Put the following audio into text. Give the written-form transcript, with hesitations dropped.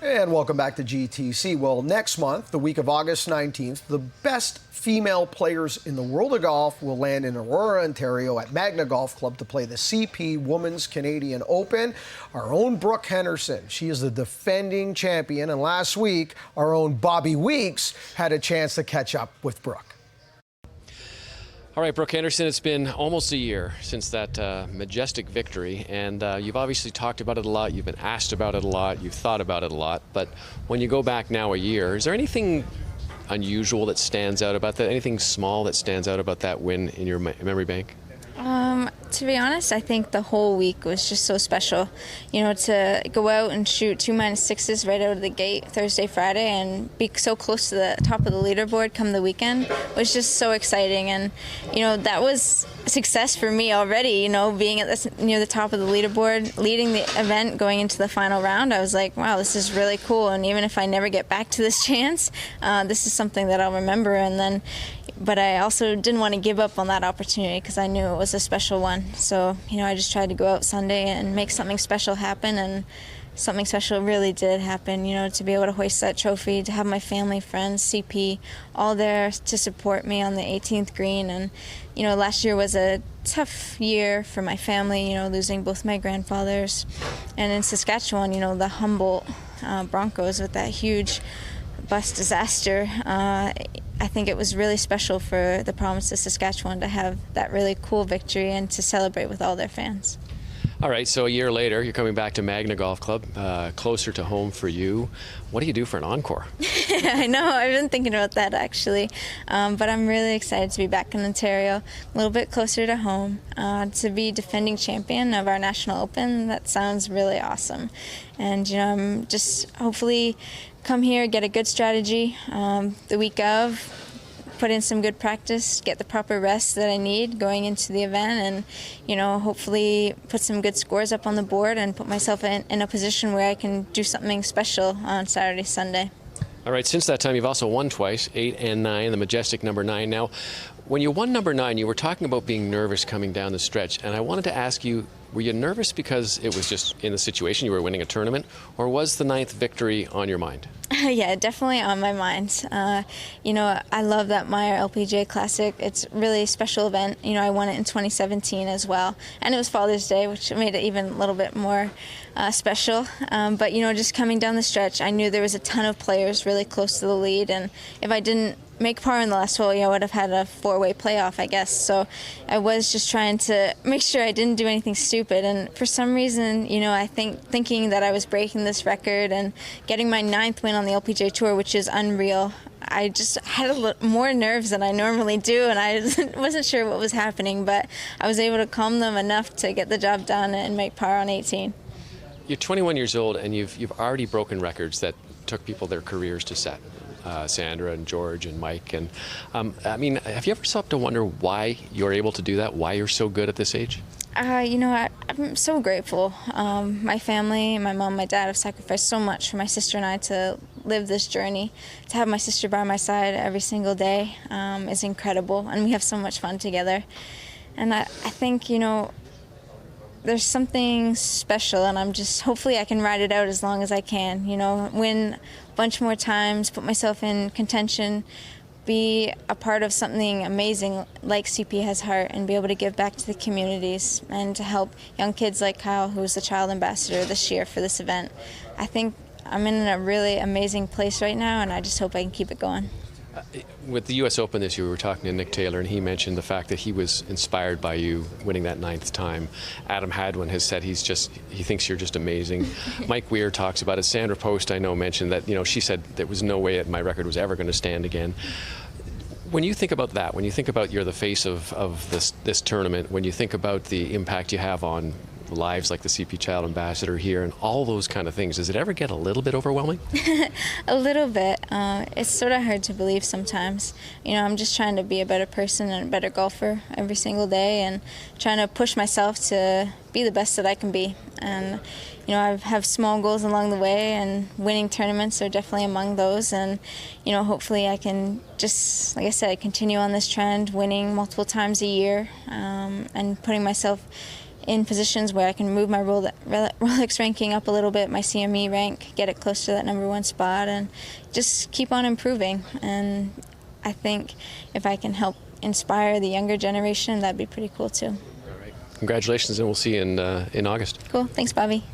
And welcome back to GTC. Well, next month, the week of August 19th, the best female players in the world of golf will land in Aurora, Ontario at Magna Golf Club to play the CP Women's Canadian Open. Our own Brooke Henderson, she is the defending champion, and last week, our own Bobby Weeks had a chance to catch up with Brooke. All right, Brooke Henderson, it's been almost a year since that majestic victory, and you've obviously talked about it a lot, you've been asked about it a lot, you've thought about it a lot, but when you go back now a year, is there anything unusual that stands out about that, anything small that stands out about that win in your memory bank? To be honest, I think the whole week was just so special. You know, to go out and shoot 2 -6s right out of the gate Thursday, Friday, and be so close to the top of the leaderboard come the weekend was just so exciting. And, you know, that was a success for me already, you know, being at this, near the top of the leaderboard, leading the event, going into the final round. I was like, wow, this is really cool. And even if I never get back to this chance, this is something that I'll remember. And then, but I also didn't want to give up on that opportunity because I knew it was a special one. So, you know, I just tried to go out Sunday and make something special happen, and something special really did happen, you know, to be able to hoist that trophy, to have my family, friends, CP, all there to support me on the 18th green. And, you know, last year was a tough year for my family, you know, losing both my grandfathers. And in Saskatchewan, you know, the Humboldt Broncos with that huge bus disaster, I think it was really special for the province of Saskatchewan to have that really cool victory and to celebrate with all their fans. All right, so a year later, you're coming back to Magna Golf Club, closer to home for you. What do you do for an encore? I know, I've been thinking about that actually, but I'm really excited to be back in Ontario, a little bit closer to home, to be defending champion of our National Open. That sounds really awesome. And, you know, I'm just hopefully come here, get a good strategy the week of, put in some good practice, get the proper rest that I need going into the event, and, you know, hopefully put some good scores up on the board and put myself in a position where I can do something special on Saturday, Sunday. All right, since that time, you've also won twice, 8 and 9, the majestic number 9. Now, when you won number 9, you were talking about being nervous coming down the stretch, and I wanted to ask you, were you nervous because it was just in the situation, you were winning a tournament, or was the 9th victory on your mind? Yeah, definitely on my mind. You know, I love that Meyer LPGA Classic. It's really a special event. You know, I won it in 2017 as well. And it was Father's Day, which made it even a little bit more special. But, you know, just coming down the stretch, I knew there was a ton of players really close to the lead. And if I didn't make par in the last hole, I would have had a 4-way playoff, I guess. So I was just trying to make sure I didn't do anything stupid. And for some reason, you know, I thinking that I was breaking this record and getting my 9th win on the LPGA Tour, which is unreal, I just had more nerves than I normally do, and I wasn't sure what was happening, but I was able to calm them enough to get the job done and make par on 18. You're 21 years old, and you've already broken records that took people their careers to set. Sandra and George and Mike, and I mean, have you ever stopped to wonder why you're able to do that, why you're so good at this age? You know, I'm so grateful. My family, my mom, my dad have sacrificed so much for my sister and I to live this journey. To have my sister by my side every single day is incredible, and we have so much fun together. And I think, you know, there's something special, and I'm just, hopefully I can ride it out as long as I can, you know, win a bunch more times, put myself in contention, be a part of something amazing like CP Has Heart, and be able to give back to the communities and to help young kids like Kyle, who's the child ambassador this year for this event. I think I'm in a really amazing place right now, and I just hope I can keep it going. With the U.S. Open this year, we were talking to Nick Taylor, and he mentioned the fact that he was inspired by you winning that 9th time. Adam Hadwin has said he thinks you're just amazing. Mike Weir talks about it. Sandra Post, I know, mentioned that, you know, she said there was no way that my record was ever going to stand again. When you think about that, when you think about you're the face of this tournament, when you think about the impact you have on lives like the CP Child Ambassador here and all those kind of things, does it ever get a little bit overwhelming? A little bit. It's sort of hard to believe sometimes. You know, I'm just trying to be a better person and a better golfer every single day, and trying to push myself to be the best that I can be. And, you know, I have small goals along the way, and winning tournaments are definitely among those. And, you know, hopefully I can just, like I said, continue on this trend, winning multiple times a year, and putting myself in positions where I can move my Rolex ranking up a little bit, my CME rank, get it close to that #1 spot, and just keep on improving. And I think if I can help inspire the younger generation, that'd be pretty cool too. All right. Congratulations, and we'll see you in August. Cool. Thanks, Bobby.